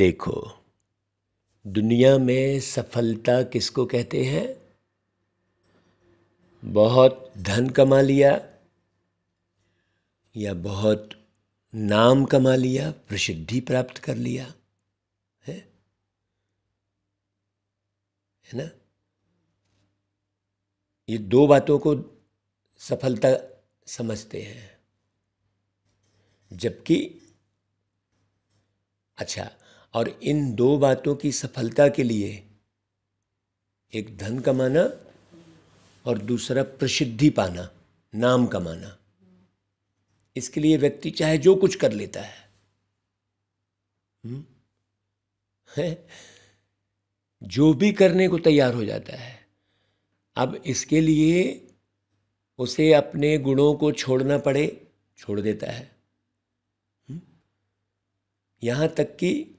देखो, दुनिया में सफलता किसको कहते हैं? बहुत धन कमा लिया या बहुत नाम कमा लिया, प्रसिद्धि प्राप्त कर लिया, है ना? ये दो बातों को सफलता समझते हैं। जबकि अच्छा, और इन दो बातों की सफलता के लिए एक धन कमाना और दूसरा प्रसिद्धि पाना, नाम कमाना, इसके लिए व्यक्ति चाहे जो कुछ कर लेता है, जो भी करने को तैयार हो जाता है। अब इसके लिए उसे अपने गुणों को छोड़ना पड़े, छोड़ देता है। यहाँ तक कि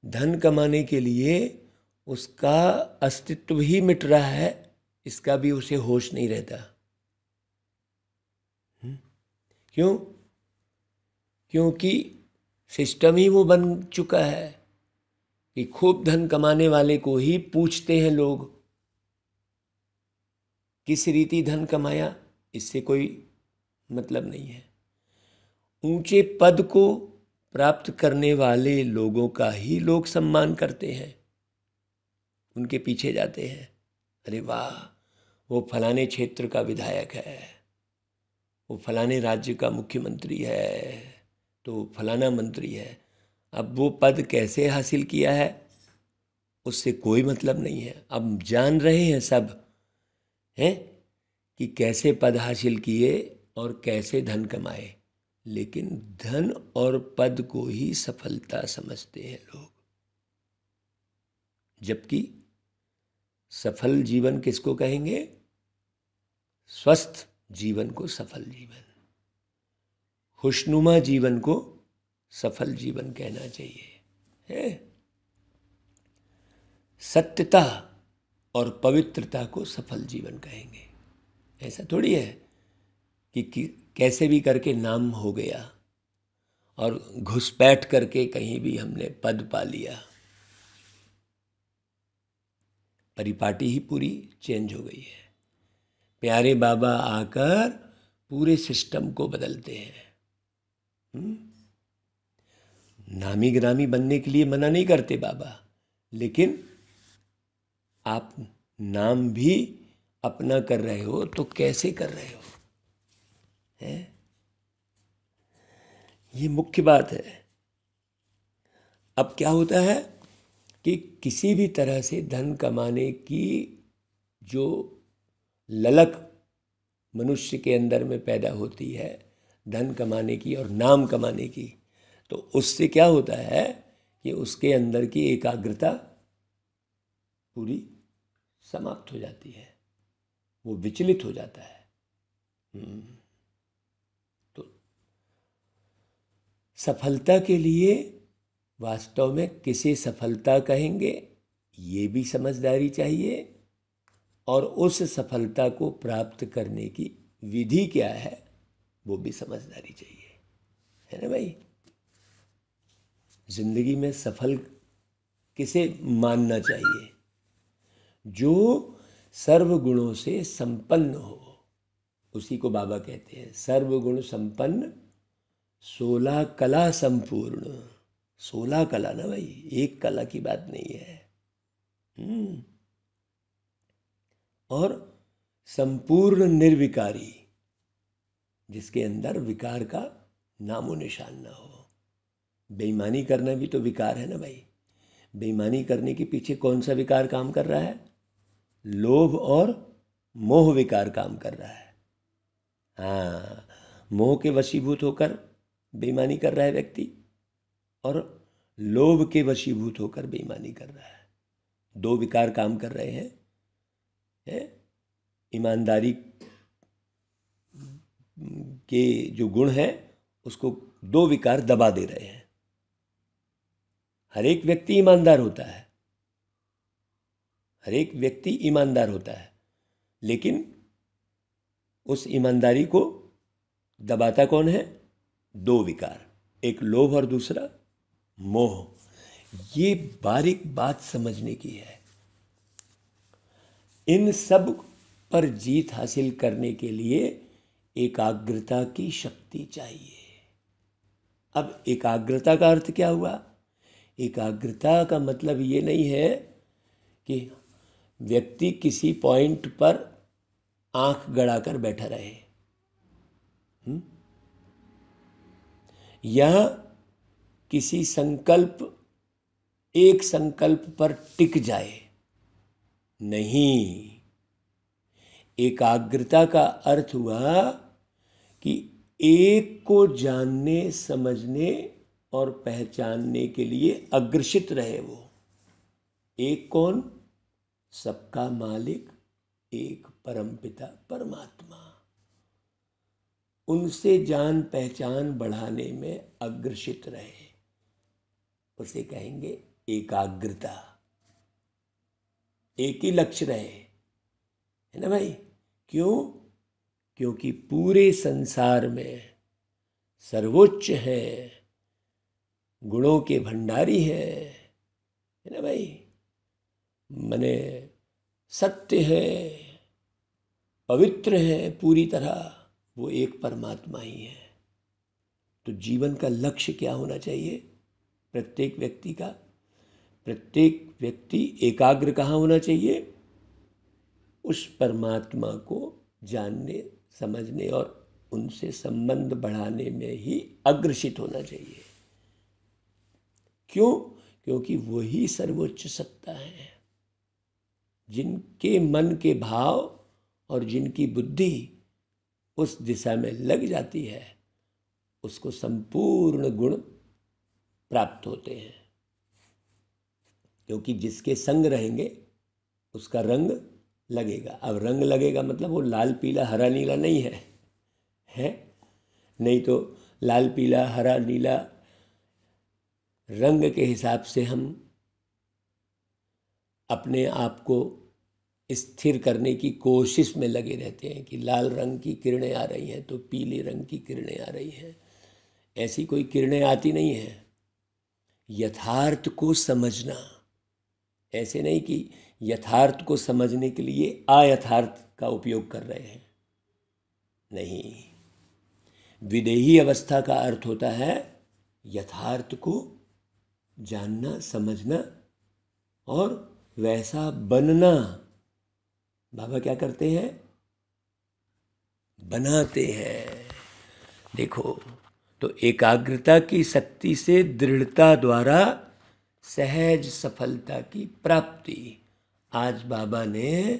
धन कमाने के लिए उसका अस्तित्व ही मिट रहा है, इसका भी उसे होश नहीं रहता। क्यों? क्योंकि सिस्टम ही वो बन चुका है कि खूब धन कमाने वाले को ही पूछते हैं लोग, किस रीति धन कमाया, इससे कोई मतलब नहीं है। ऊंचे पद को प्राप्त करने वाले लोगों का ही लोग सम्मान करते हैं, उनके पीछे जाते हैं। अरे वाह, वो फलाने क्षेत्र का विधायक है, वो फलाने राज्य का मुख्यमंत्री है, तो फलाना मंत्री है। अब वो पद कैसे हासिल किया है उससे कोई मतलब नहीं है। अब जान रहे हैं सब हैं कि कैसे पद हासिल किए और कैसे धन कमाए, लेकिन धन और पद को ही सफलता समझते हैं लोग। जबकि सफल जीवन किसको कहेंगे? स्वस्थ जीवन को सफल जीवन, खुशनुमा जीवन को सफल जीवन कहना चाहिए, है? सत्यता और पवित्रता को सफल जीवन कहेंगे। ऐसा थोड़ी है कि कैसे भी करके नाम हो गया और घुसपैठ करके कहीं भी हमने पद पा लिया, परिपाटी ही पूरी चेंज हो गई है। प्यारे बाबा आकर पूरे सिस्टम को बदलते हैं। नामी गिरामी बनने के लिए मना नहीं करते बाबा, लेकिन आप नाम भी अपना कर रहे हो तो कैसे कर रहे हो, है? ये मुख्य बात है। अब क्या होता है कि किसी भी तरह से धन कमाने की जो ललक मनुष्य के अंदर में पैदा होती है, धन कमाने की और नाम कमाने की, तो उससे क्या होता है कि उसके अंदर की एकाग्रता पूरी समाप्त हो जाती है, वो विचलित हो जाता है। तो सफलता के लिए वास्तव में किसे सफलता कहेंगे ये भी समझदारी चाहिए, और उस सफलता को प्राप्त करने की विधि क्या है वो भी समझदारी चाहिए, है ना भाई? जिंदगी में सफल किसे मानना चाहिए? जो सर्वगुणों से संपन्न हो, उसी को बाबा कहते हैं सर्वगुण संपन्न, 16 कला संपूर्ण। 16 कला ना भाई, एक कला की बात नहीं है। और संपूर्ण निर्विकारी, जिसके अंदर विकार का नामो निशान ना हो। बेईमानी करना भी तो विकार है ना भाई। बेईमानी करने के पीछे कौन सा विकार काम कर रहा है? लोभ और मोह विकार काम कर रहा है। हाँ, मोह के वशीभूत होकर बेईमानी कर रहा है व्यक्ति, और लोभ के वशीभूत होकर बेईमानी कर रहा है। दो विकार काम कर रहे हैं, ईमानदारी के जो गुण हैं उसको दो विकार दबा दे रहे हैं। हर एक व्यक्ति ईमानदार होता है, हर एक व्यक्ति ईमानदार होता है, लेकिन उस ईमानदारी को दबाता कौन है? दो विकार, एक लोभ और दूसरा मोह। ये बारीक बात समझने की है। इन सब पर जीत हासिल करने के लिए एकाग्रता की शक्ति चाहिए। अब एकाग्रता का अर्थ क्या हुआ? एकाग्रता का मतलब ये नहीं है कि व्यक्ति किसी पॉइंट पर आंख गड़ाकर बैठा रहे, यह किसी एक संकल्प पर टिक जाए नहीं। एकाग्रता का अर्थ हुआ कि एक को जानने, समझने और पहचानने के लिए अग्रसित रहे वो। एक कौन? सबका मालिक, एक परमपिता परमात्मा। उनसे जान पहचान बढ़ाने में अग्रसित रहे, उसे कहेंगे एकाग्रता। एक ही लक्ष्य रहे, है ना भाई? क्यों? क्योंकि पूरे संसार में सर्वोच्च है, गुणों के भंडारी है ना भाई? मने सत्य है, पवित्र है पूरी तरह, वो एक परमात्मा ही है। तो जीवन का लक्ष्य क्या होना चाहिए प्रत्येक व्यक्ति का? प्रत्येक व्यक्ति एकाग्र कहाँ होना चाहिए? उस परमात्मा को जानने, समझने और उनसे संबंध बढ़ाने में ही अग्रसित होना चाहिए। क्यों? क्योंकि वही सर्वोच्च सत्ता है। जिनके मन के भाव और जिनकी बुद्धि उस दिशा में लग जाती है, उसको संपूर्ण गुण प्राप्त होते हैं। क्योंकि जिसके संग रहेंगे उसका रंग लगेगा। अब रंग लगेगा मतलब वो लाल पीला हरा नीला नहीं है? नहीं तो लाल पीला हरा नीला रंग के हिसाब से हम अपने आप को स्थिर करने की कोशिश में लगे रहते हैं कि लाल रंग की किरणें आ रही हैं तो पीले रंग की किरणें आ रही हैं। ऐसी कोई किरणें आती नहीं हैं। यथार्थ को समझना, ऐसे नहीं कि यथार्थ को समझने के लिए अयथार्थ का उपयोग कर रहे हैं, नहीं। विदेही अवस्था का अर्थ होता है यथार्थ को जानना, समझना और वैसा बनना। बाबा क्या करते हैं? बनाते हैं। देखो, तो एकाग्रता की शक्ति से दृढ़ता द्वारा सहज सफलता की प्राप्ति। आज बाबा ने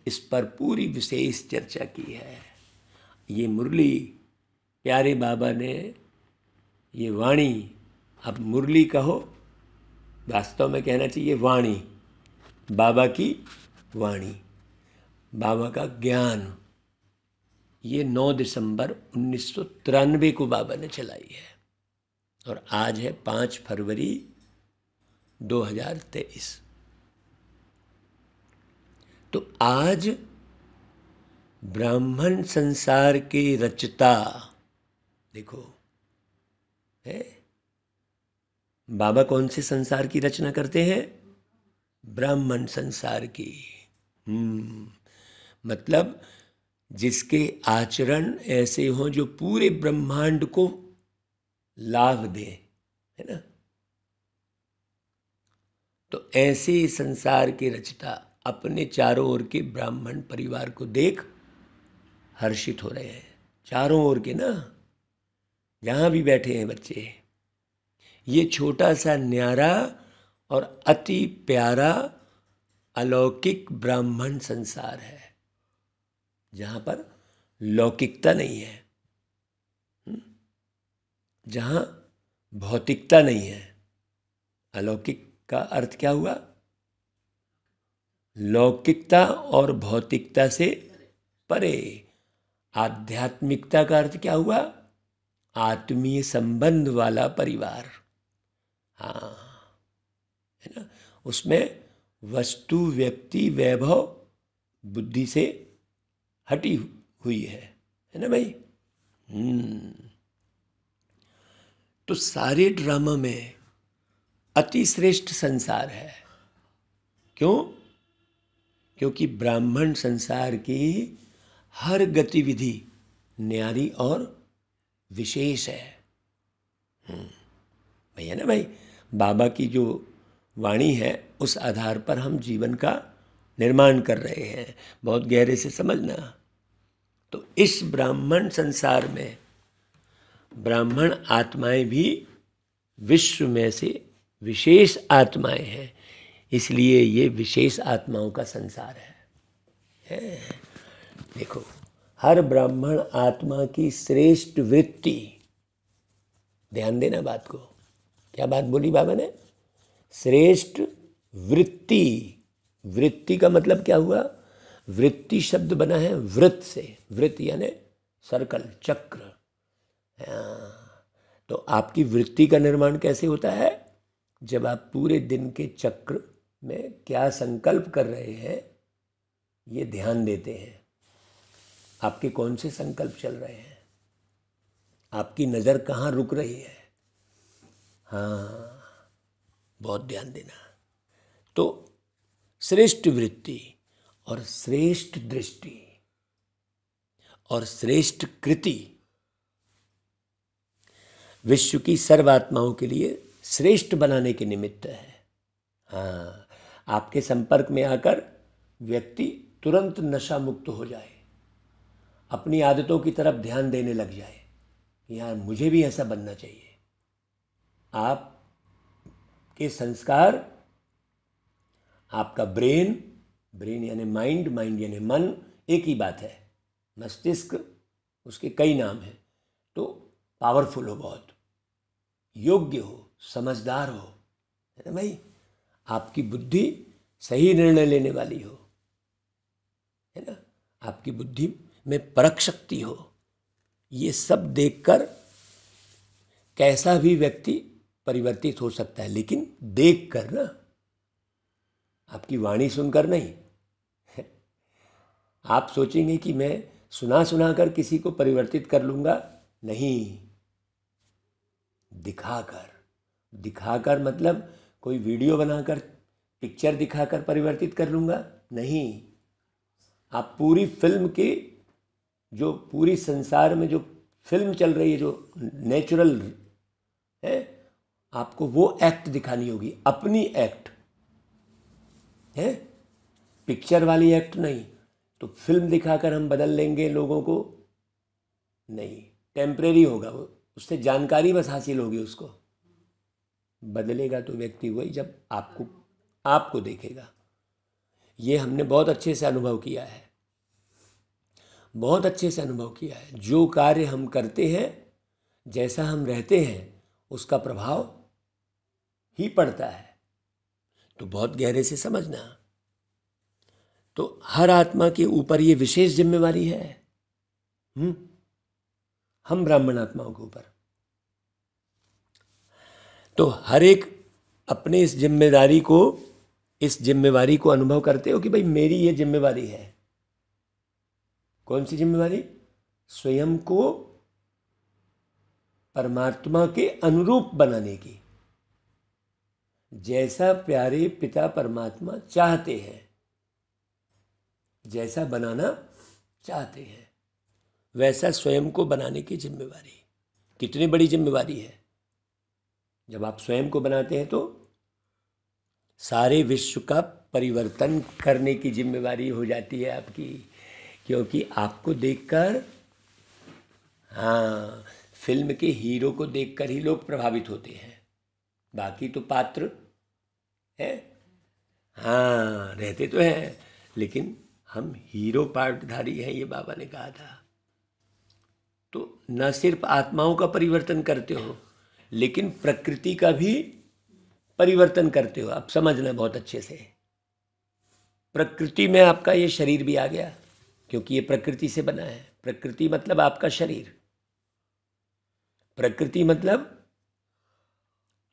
इस पर पूरी विशेष चर्चा की है। ये मुरली प्यारे बाबा ने, ये वाणी, अब मुरली कहो, वास्तव में कहना चाहिए वाणी, बाबा की वाणी, बाबा का ज्ञान, ये 9 दिसंबर 1993 को बाबा ने चलाई है और आज है 5 फरवरी 2023। तो आज ब्राह्मण संसार के रचता, देखो है बाबा कौन से संसार की रचना करते हैं? ब्राह्मण संसार की। मतलब जिसके आचरण ऐसे हों जो पूरे ब्रह्मांड को लाभ दे, है ना? तो ऐसे संसार के रचता अपने चारों ओर के ब्राह्मण परिवार को देख हर्षित हो रहे हैं। चारों ओर के ना, जहाँ भी बैठे हैं बच्चे, ये छोटा सा न्यारा और अति प्यारा अलौकिक ब्राह्मण संसार है, जहाँ पर लौकिकता नहीं है, जहाँ भौतिकता नहीं है। अलौकिक का अर्थ क्या हुआ? लौकिकता और भौतिकता से परे। आध्यात्मिकता का अर्थ क्या हुआ? आत्मीय संबंध वाला परिवार। हाँ, है ना? उसमें वस्तु, व्यक्ति, वैभव बुद्धि से हटी हुई है ना भाई? तो सारे ड्रामा में अति श्रेष्ठ संसार है। क्यों? क्योंकि ब्राह्मण संसार की हर गतिविधि न्यारी और विशेष है। भैया ना भाई, बाबा की जो वाणी है उस आधार पर हम जीवन का निर्माण कर रहे हैं। बहुत गहरे से समझना। तो इस ब्राह्मण संसार में ब्राह्मण आत्माएं भी विश्व में से विशेष आत्माएं हैं, इसलिए ये विशेष आत्माओं का संसार है। देखो, हर ब्राह्मण आत्मा की श्रेष्ठ वृत्ति, ध्यान देना बात को, क्या बात बोली बाबा ने? श्रेष्ठ वृत्ति। वृत्ति का मतलब क्या हुआ? वृत्ति शब्द बना है वृत्त से, वृत्त यानी सर्कल, चक्र। तो आपकी वृत्ति का निर्माण कैसे होता है? जब आप पूरे दिन के चक्र में क्या संकल्प कर रहे हैं ये ध्यान देते हैं। आपके कौन से संकल्प चल रहे हैं, आपकी नज़र कहाँ रुक रही है। हाँ, बहुत ध्यान देना। तो श्रेष्ठ वृत्ति और श्रेष्ठ दृष्टि और श्रेष्ठ कृति विश्व की सर्वात्माओं के लिए श्रेष्ठ बनाने के निमित्त है। हाँ, आपके संपर्क में आकर व्यक्ति तुरंत नशा मुक्त हो जाए, अपनी आदतों की तरफ ध्यान देने लग जाए, यार मुझे भी ऐसा बनना चाहिए। आपके संस्कार, आपका ब्रेन यानी माइंड यानी मन, एक ही बात है। मस्तिष्क, उसके कई नाम हैं। तो पावरफुल हो, बहुत योग्य हो, समझदार हो, है ना भाई। आपकी बुद्धि सही निर्णय लेने वाली हो, है ना। आपकी बुद्धि में परख शक्ति हो। ये सब देखकर कैसा भी व्यक्ति परिवर्तित हो सकता है, लेकिन देख कर ना, आपकी वाणी सुनकर नहीं। आप सोचेंगे कि मैं सुना कर किसी को परिवर्तित कर लूँगा, नहीं। दिखाकर मतलब कोई वीडियो बनाकर, पिक्चर दिखाकर परिवर्तित कर लूँगा, नहीं। आप पूरी फिल्म के, जो पूरी संसार में जो फिल्म चल रही है, जो नेचुरल है, आपको वो एक्ट दिखानी होगी, अपनी एक्ट है, पिक्चर वाली एक्ट नहीं। तो फिल्म दिखाकर हम बदल लेंगे लोगों को, नहीं। टेम्परेरी होगा वो, उससे जानकारी बस हासिल होगी, उसको बदलेगा तो व्यक्ति वही जब आपको देखेगा। ये हमने बहुत अच्छे से अनुभव किया है, बहुत अच्छे से अनुभव किया है। जो कार्य हम करते हैं, जैसा हम रहते हैं, उसका प्रभाव ही पड़ता है। तो बहुत गहरे से समझना। तो हर आत्मा के ऊपर ये विशेष जिम्मेवारी है, हम ब्राह्मण आत्माओं के ऊपर। तो हर एक अपने इस जिम्मेवारी को अनुभव करते हो कि भाई मेरी ये जिम्मेवारी है। कौन सी जिम्मेवारी? स्वयं को परमात्मा के अनुरूप बनाने की। जैसा प्यारे पिता परमात्मा चाहते हैं, जैसा बनाना चाहते हैं, वैसा स्वयं को बनाने की जिम्मेवारी। कितनी बड़ी जिम्मेवारी है। जब आप स्वयं को बनाते हैं तो सारे विश्व का परिवर्तन करने की जिम्मेवारी हो जाती है आपकी। क्योंकि आपको देखकर, हाँ, फिल्म के हीरो को देखकर ही लोग प्रभावित होते हैं। बाकी तो पात्र है, हाँ, रहते तो हैं, लेकिन हम हीरो पार्टधारी हैं, ये बाबा ने कहा था। तो न सिर्फ आत्माओं का परिवर्तन करते हो, लेकिन प्रकृति का भी परिवर्तन करते हो। आप समझना बहुत अच्छे से। प्रकृति में आपका ये शरीर भी आ गया, क्योंकि ये प्रकृति से बना है। प्रकृति मतलब आपका शरीर, प्रकृति मतलब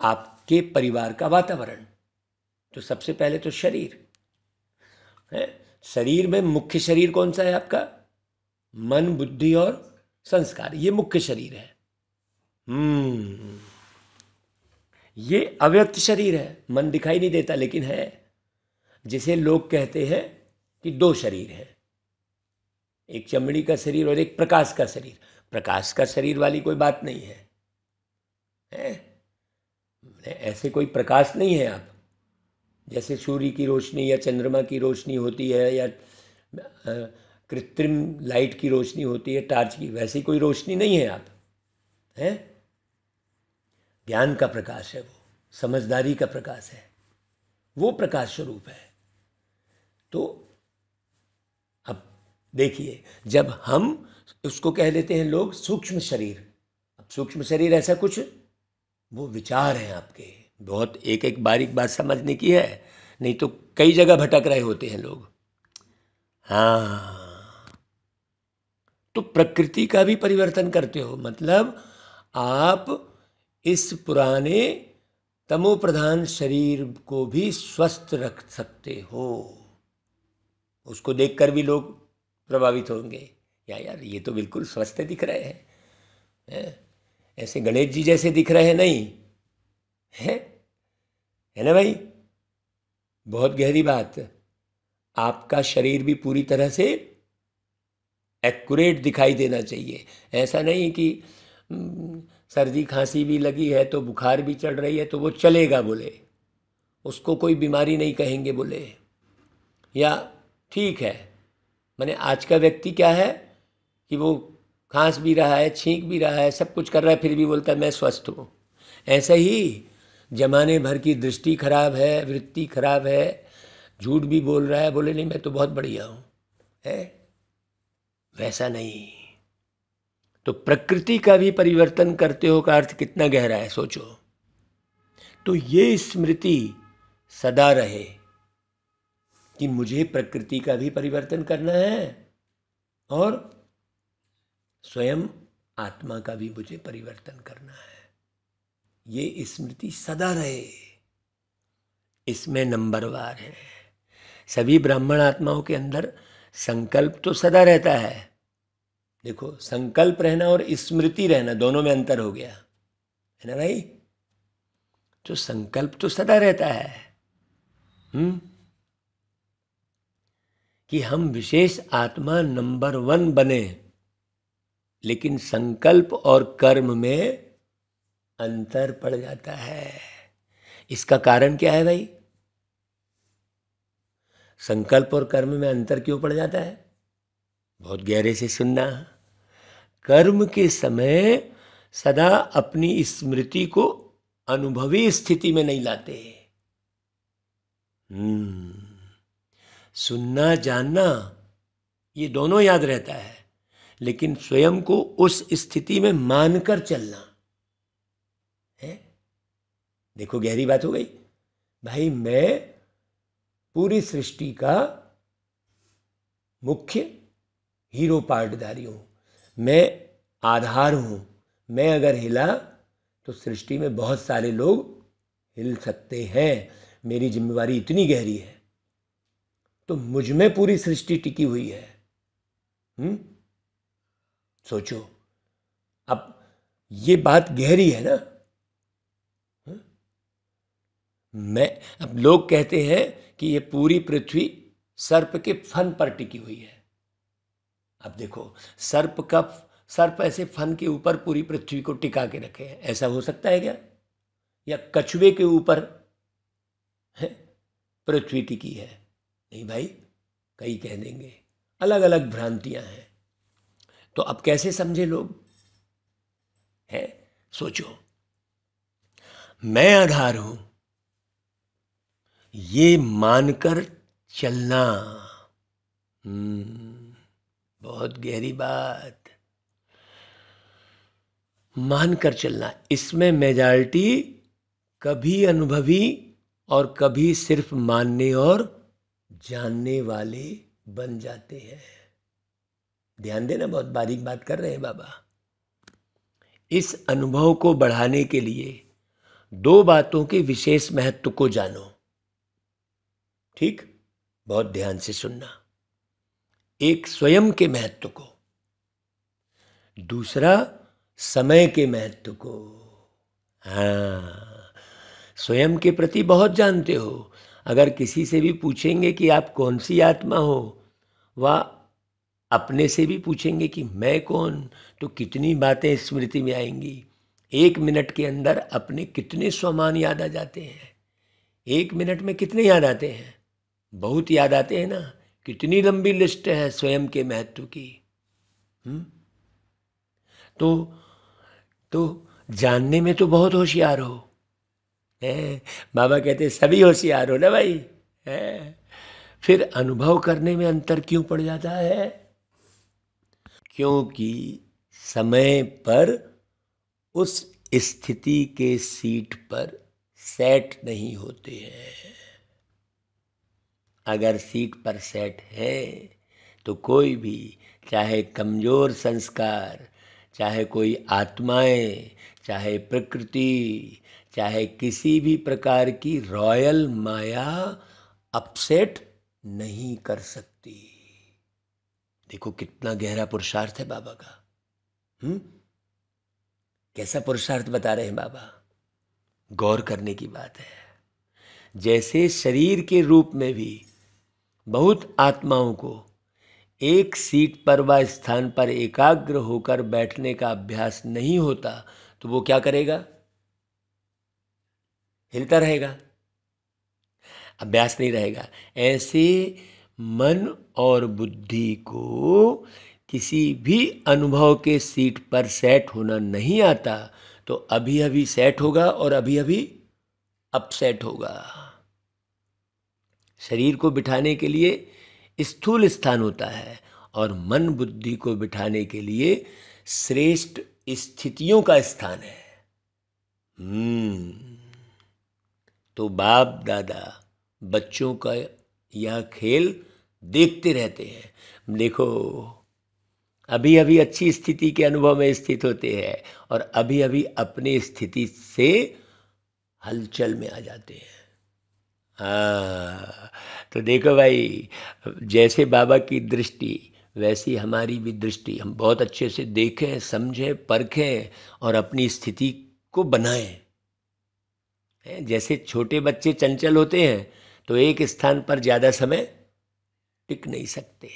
आपके परिवार का वातावरण। तो सबसे पहले तो शरीर है। शरीर में मुख्य शरीर कौन सा है आपका? मन, बुद्धि और संस्कार, ये मुख्य शरीर है। ये अव्यक्त शरीर है, मन दिखाई नहीं देता लेकिन है, जिसे लोग कहते हैं कि दो शरीर है, एक चमड़ी का शरीर और एक प्रकाश का शरीर। प्रकाश का शरीर वाली कोई बात नहीं है, ऐसे कोई प्रकाश नहीं है आप, जैसे सूर्य की रोशनी या चंद्रमा की रोशनी होती है या कृत्रिम लाइट की रोशनी होती है टार्च की, वैसी कोई रोशनी नहीं है आप, हैं? ज्ञान का प्रकाश है, वो समझदारी का प्रकाश है, वो प्रकाश स्वरूप है। तो अब देखिए, जब हम उसको कह लेते हैं लोग सूक्ष्म शरीर, अब सूक्ष्म शरीर ऐसा कुछ, वो विचार हैं आपके, बहुत एक एक बारीक बात समझने की है, नहीं तो कई जगह भटक रहे होते हैं लोग। हाँ, तो प्रकृति का भी परिवर्तन करते हो, मतलब आप इस पुराने तमो प्रधान शरीर को भी स्वस्थ रख सकते हो। उसको देखकर भी लोग प्रभावित होंगे, यार ये तो बिल्कुल स्वस्थ दिख रहे हैं, ऐसे गणेश जी जैसे दिख रहे हैं नहीं है ना भाई? बहुत गहरी बात। आपका शरीर भी पूरी तरह से एक्यूरेट दिखाई देना चाहिए, ऐसा नहीं कि सर्दी खांसी भी लगी है तो बुखार भी चढ़ रही है तो वो चलेगा बोले, उसको कोई बीमारी नहीं कहेंगे बोले, या ठीक है। माने आज का व्यक्ति क्या है कि वो खांस भी रहा है, छींक भी रहा है, सब कुछ कर रहा है, फिर भी बोलता है मैं स्वस्थ हूँ। ऐसा ही जमाने भर की दृष्टि खराब है, वृत्ति खराब है, झूठ भी बोल रहा है, बोले नहीं मैं तो बहुत बढ़िया हूँ, है वैसा नहीं। तो प्रकृति का भी परिवर्तन करते हो का अर्थ कितना गहरा है सोचो। तो ये स्मृति सदा रहे कि मुझे प्रकृति का भी परिवर्तन करना है और स्वयं आत्मा का भी मुझे परिवर्तन करना है, ये स्मृति सदा रहे। इसमें नंबरवार है। सभी ब्राह्मण आत्माओं के अंदर संकल्प तो सदा रहता है। देखो, संकल्प रहना और स्मृति रहना दोनों में अंतर हो गया है ना भाई? तो संकल्प तो सदा रहता है कि हम विशेष आत्मा नंबर 1 बने, लेकिन संकल्प और कर्म में अंतर पड़ जाता है। इसका कारण क्या है भाई? संकल्प और कर्म में अंतर क्यों पड़ जाता है? बहुत गहरे से सुनना। कर्म के समय सदा अपनी स्मृति को अनुभवी स्थिति में नहीं लाते। सुनना जानना ये दोनों याद रहता है, लेकिन स्वयं को उस स्थिति में मानकर चलना है। देखो गहरी बात हो गई भाई। मैं पूरी सृष्टि का मुख्य हीरो पार्टधारी हूं, मैं आधार हूं। मैं अगर हिला तो सृष्टि में बहुत सारे लोग हिल सकते हैं। मेरी जिम्मेवारी इतनी गहरी है, तो मुझ में पूरी सृष्टि टिकी हुई है। सोचो, अब ये बात गहरी है ना। अब लोग कहते हैं कि ये पूरी पृथ्वी सर्प के फन पर टिकी हुई है। अब देखो, सर्प ऐसे फन के ऊपर पूरी पृथ्वी को टिका के रखे हैं, ऐसा हो सकता है क्या? या कछुए के ऊपर पृथ्वी टिकी है? नहीं भाई, कई कह देंगे, अलग अलग भ्रांतियां हैं। तो अब कैसे समझे लोग? है सोचो, मैं आधार हूं, ये मानकर चलना। बहुत गहरी बात, मानकर चलना। इसमें मेजॉरिटी कभी अनुभवी और कभी सिर्फ मानने और जानने वाले बन जाते हैं। ध्यान देना, बहुत बारीक बात कर रहे हैं बाबा। इस अनुभव को बढ़ाने के लिए 2 बातों के विशेष महत्व को जानो। ठीक, बहुत ध्यान से सुनना। एक स्वयं के महत्व को, दूसरा समय के महत्व को। हाँ, स्वयं के प्रति बहुत जानते हो। अगर किसी से भी पूछेंगे कि आप कौन सी आत्मा हो, वह अपने से भी पूछेंगे कि मैं कौन, तो कितनी बातें स्मृति में आएंगी। 1 मिनट के अंदर अपने कितने स्वमान याद आ जाते हैं। 1 मिनट में कितने याद आते हैं? बहुत याद आते हैं ना। कितनी लंबी लिस्ट है स्वयं के महत्व की। तो जानने में तो बहुत होशियार हो। बाबा कहते सभी होशियार हो ना भाई। फिर अनुभव करने में अंतर क्यों पड़ जाता है? क्योंकि समय पर उस स्थिति के सीट पर सेट नहीं होते हैं। अगर सीट पर सेट है तो कोई भी, चाहे कमज़ोर संस्कार, चाहे कोई आत्माएं, चाहे प्रकृति, चाहे किसी भी प्रकार की रॉयल माया अपसेट नहीं कर सकती। देखो कितना गहरा पुरुषार्थ है बाबा का। कैसा पुरुषार्थ बता रहे हैं बाबा, गौर करने की बात है। जैसे शरीर के रूप में भी बहुत आत्माओं को एक सीट पर व स्थान पर एकाग्र होकर बैठने का अभ्यास नहीं होता, तो वो क्या करेगा? हिलता रहेगा, अभ्यास नहीं रहेगा। ऐसे मन और बुद्धि को किसी भी अनुभव के सीट पर सेट होना नहीं आता, तो अभी अभी सेट होगा और अभी अभी अपसेट होगा। शरीर को बिठाने के लिए स्थूल स्थान होता है और मन बुद्धि को बिठाने के लिए श्रेष्ठ स्थितियों का स्थान है। तो बाप दादा बच्चों का यह खेल देखते रहते हैं। देखो अभी अभी अच्छी स्थिति के अनुभव में स्थित होते हैं और अभी अभी अपनी स्थिति से हलचल में आ जाते हैं। तो देखो भाई, जैसे बाबा की दृष्टि वैसी हमारी भी दृष्टि। हम बहुत अच्छे से देखें, समझें, परखें और अपनी स्थिति को बनाएं। जैसे छोटे बच्चे चंचल होते हैं तो एक स्थान पर ज़्यादा समय टिक नहीं सकते,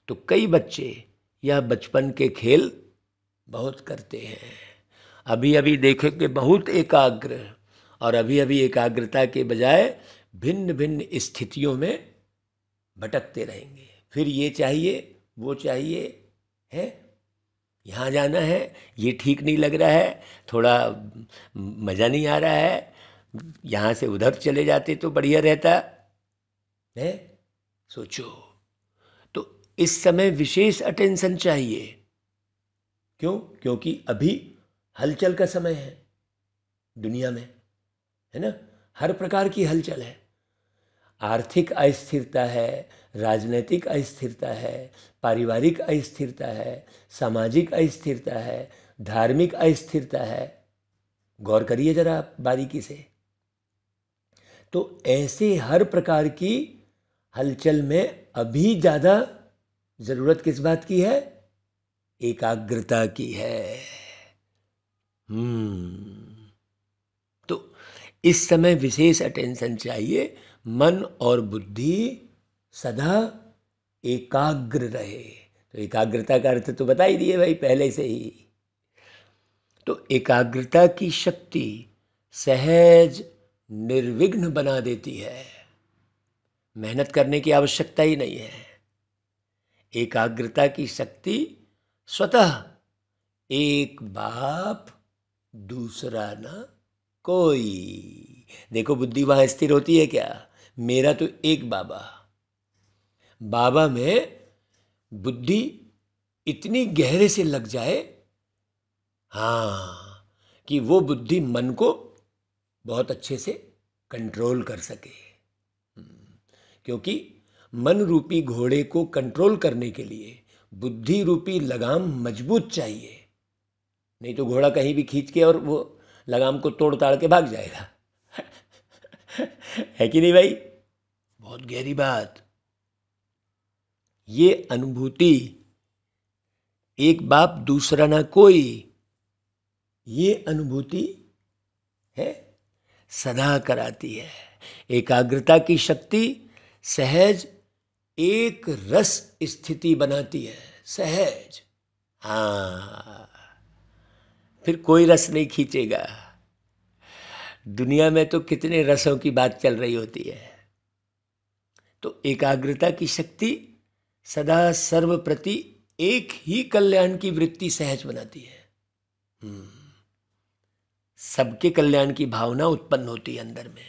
तो कई बच्चे यह बचपन के खेल बहुत करते हैं। अभी अभी देखेंगे बहुत एकाग्र, और अभी अभी एकाग्रता के बजाय भिन्न भिन्न स्थितियों में भटकते रहेंगे। फिर ये चाहिए, वो चाहिए, है यहाँ जाना है, ये ठीक नहीं लग रहा है, थोड़ा मज़ा नहीं आ रहा है, यहाँ से उधर चले जाते तो बढ़िया रहता है। सोचो, तो इस समय विशेष अटेंशन चाहिए। क्यों? क्योंकि अभी हलचल का समय है दुनिया में, है ना। हर प्रकार की हलचल है। आर्थिक अस्थिरता है, राजनीतिक अस्थिरता है, पारिवारिक अस्थिरता है, सामाजिक अस्थिरता है, धार्मिक अस्थिरता है। गौर करिए जरा आप बारीकी से। तो ऐसे हर प्रकार की हलचल में अभी ज़्यादा ज़रूरत किस बात की है? एकाग्रता की है। तो इस समय विशेष अटेंशन चाहिए। मन और बुद्धि सदा एकाग्र रहे। तो एकाग्रता का अर्थ तो बता ही दिए भाई पहले से ही। तो एकाग्रता की शक्ति सहज निर्विघ्न बना देती है। मेहनत करने की आवश्यकता ही नहीं है। एकाग्रता की शक्ति स्वतः एक बाप दूसरा ना कोई। देखो बुद्धि वहाँ स्थिर होती है क्या? मेरा तो एक बाबा। बाबा में बुद्धि इतनी गहरे से लग जाए, हाँ, कि वो बुद्धि मन को बहुत अच्छे से कंट्रोल कर सके। क्योंकि मन रूपी घोड़े को कंट्रोल करने के लिए बुद्धि रूपी लगाम मजबूत चाहिए, नहीं तो घोड़ा कहीं भी खींच के और वो लगाम को तोड़ ताड़ के भाग जाएगा। है कि नहीं भाई? बहुत गहरी बात। ये अनुभूति, एक बाप दूसरा ना कोई, ये अनुभूति है सदा कराती है। एकाग्रता की शक्ति सहज एक रस स्थिति बनाती है, सहज। हाँ, फिर कोई रस नहीं खींचेगा। दुनिया में तो कितने रसों की बात चल रही होती है। तो एकाग्रता की शक्ति सदा सर्वप्रति एक ही कल्याण की वृत्ति सहज बनाती है। सबके कल्याण की भावना उत्पन्न होती है अंदर में।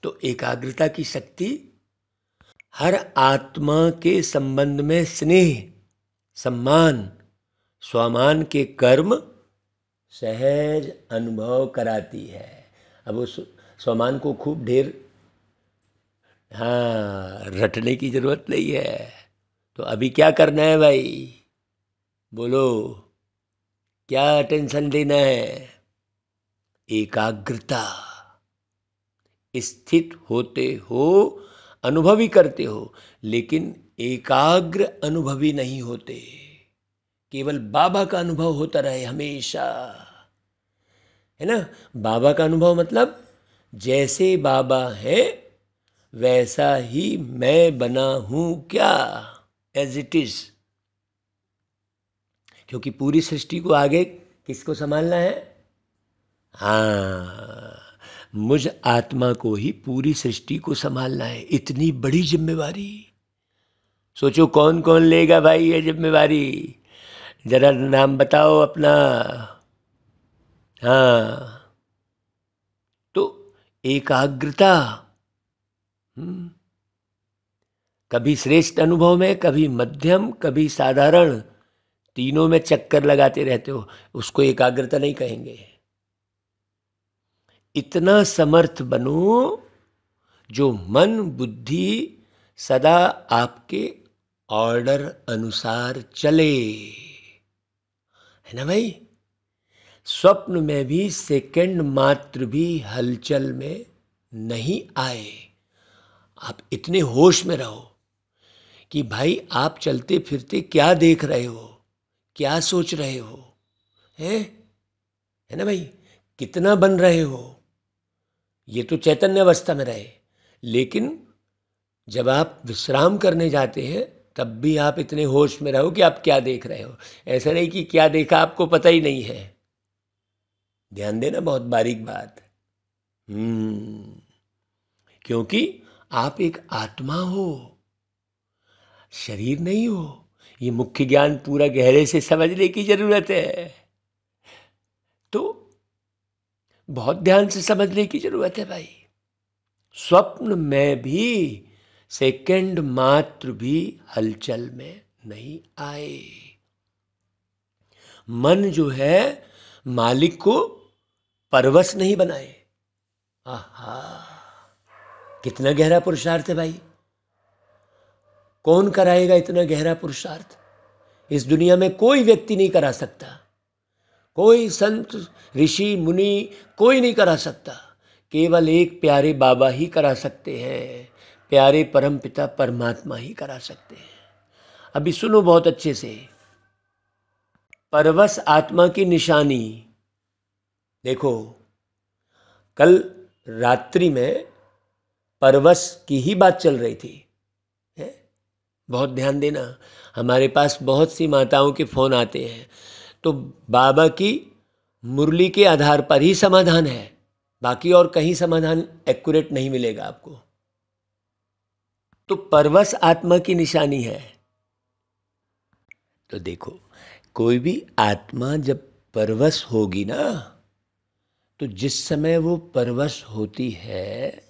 तो एकाग्रता की शक्ति हर आत्मा के संबंध में स्नेह, सम्मान, स्वामान के कर्म सहज अनुभव कराती है। अब उस स्वामान को खूब ढेर रटने की जरूरत नहीं है। तो अभी क्या करना है भाई, बोलो, क्या अटेंशन देना है? एकाग्रता। स्थित होते हो, अनुभवी करते हो, लेकिन एकाग्र अनुभवी नहीं होते। केवल बाबा का अनुभव होता रहे हमेशा, है ना। बाबा का अनुभव मतलब जैसे बाबा है वैसा ही मैं बना हूं, क्या, एज इट इज। क्योंकि पूरी सृष्टि को आगे किसको संभालना है? हाँ, मुझ आत्मा को ही पूरी सृष्टि को संभालना है। इतनी बड़ी जिम्मेवारी, सोचो कौन कौन लेगा भाई ये जिम्मेवारी? जरा नाम बताओ अपना। हाँ, तो एकाग्रता कभी श्रेष्ठ अनुभव में, कभी मध्यम, कभी साधारण, तीनों में चक्कर लगाते रहते हो, उसको एकाग्रता नहीं कहेंगे। इतना समर्थ बनो जो मन बुद्धि सदा आपके ऑर्डर अनुसार चले, है ना भाई। स्वप्न में भी सेकंड मात्र भी हलचल में नहीं आए। आप इतने होश में रहो कि भाई आप चलते फिरते क्या देख रहे हो, क्या सोच रहे हो, है ना भाई, कितना बन रहे हो। ये तो चैतन्य अवस्था में रहे, लेकिन जब आप विश्राम करने जाते हैं तब भी आप इतने होश में रहो कि आप क्या देख रहे हो। ऐसा नहीं कि क्या देखा आपको पता ही नहीं है। ध्यान देना, बहुत बारीक बात। क्योंकि आप एक आत्मा हो, शरीर नहीं हो। ये मुख्य ज्ञान पूरा गहरे से समझने की जरूरत है। तो बहुत ध्यान से समझने की जरूरत है भाई। स्वप्न में भी सेकंड मात्र भी हलचल में नहीं आए। मन जो है मालिक को परवश नहीं बनाए। आहा, कितना गहरा पुरुषार्थ है भाई। कौन कराएगा इतना गहरा पुरुषार्थ? इस दुनिया में कोई व्यक्ति नहीं करा सकता, कोई संत ऋषि मुनि कोई नहीं करा सकता। केवल एक प्यारे बाबा ही करा सकते हैं, प्यारे परम पिता परमात्मा ही करा सकते हैं। अभी सुनो बहुत अच्छे से। परवश आत्मा की निशानी देखो, कल रात्रि में परवश की ही बात चल रही थी, है? बहुत ध्यान देना। हमारे पास बहुत सी माताओं के फोन आते हैं, तो बाबा की मुरली के आधार पर ही समाधान है, बाकी और कहीं समाधान एक्यूरेट नहीं मिलेगा आपको। तो परवश आत्मा की निशानी है। तो देखो, कोई भी आत्मा जब परवश होगी ना, तो जिस समय वो परवश होती है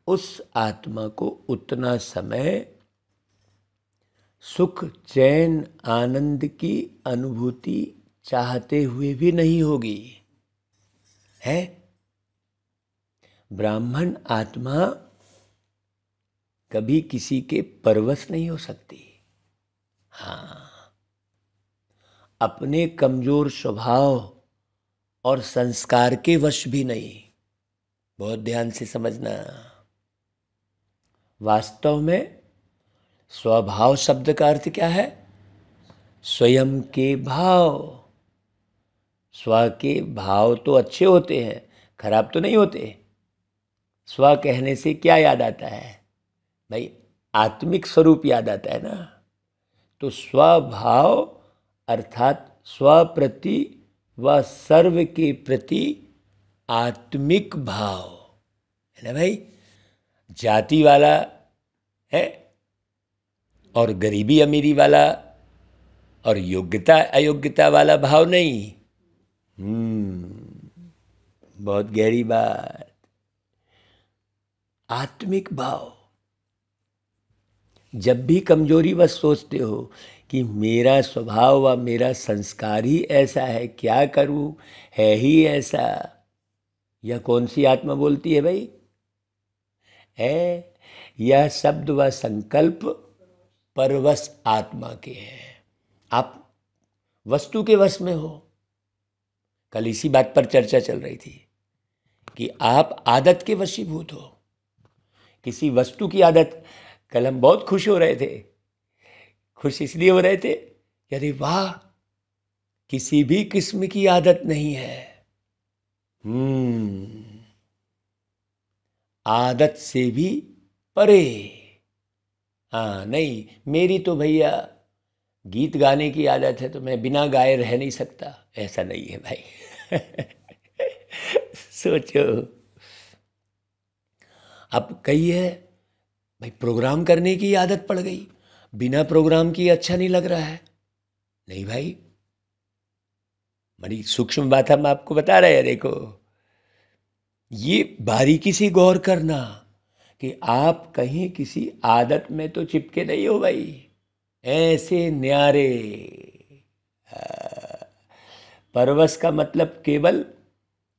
उस आत्मा को उतना समय सुख चैन आनंद की अनुभूति चाहते हुए भी नहीं होगी, है। ब्राह्मण आत्मा कभी किसी के परवश नहीं हो सकती। हाँ, अपने कमजोर स्वभाव और संस्कार के वश भी नहीं। बहुत ध्यान से समझना। वास्तव में स्वभाव शब्द का अर्थ क्या है? स्वयं के भाव। स्व के भाव तो अच्छे होते हैं, खराब तो नहीं होते। स्व कहने से क्या याद आता है भाई? आत्मिक स्वरूप याद आता है ना। तो स्वभाव अर्थात स्व प्रति व सर्व के प्रति आत्मिक भाव है ना भाई। जाति वाला है और गरीबी अमीरी वाला और योग्यता अयोग्यता वाला भाव नहीं। बहुत गहरी बात। आत्मिक भाव। जब भी कमजोरी बस सोचते हो कि मेरा स्वभाव व मेरा संस्कार ही ऐसा है, क्या करूं, है ही ऐसा, यह कौन सी आत्मा बोलती है भाई? है यह शब्द व संकल्प परवश आत्मा के हैं। आप वस्तु के वश में हो। कल इसी बात पर चर्चा चल रही थी कि आप आदत के वशीभूत हो, किसी वस्तु की आदत। कल हम बहुत खुश हो रहे थे। खुश इसलिए हो रहे थे कि अरे वाह, किसी भी किस्म की आदत नहीं है। आदत से भी परे। हाँ नहीं, मेरी तो भैया गीत गाने की आदत है तो मैं बिना गाए रह नहीं सकता, ऐसा नहीं है भाई। सोचो। अब कही है भाई प्रोग्राम करने की आदत पड़ गई, बिना प्रोग्राम की अच्छा नहीं लग रहा है। नहीं भाई, बड़ी सूक्ष्म बात हम आपको बता रहे हैं। देखो, ये बारीकी से गौर करना कि आप कहीं किसी आदत में तो चिपके नहीं हो भाई। ऐसे न्यारे। परवश का मतलब केवल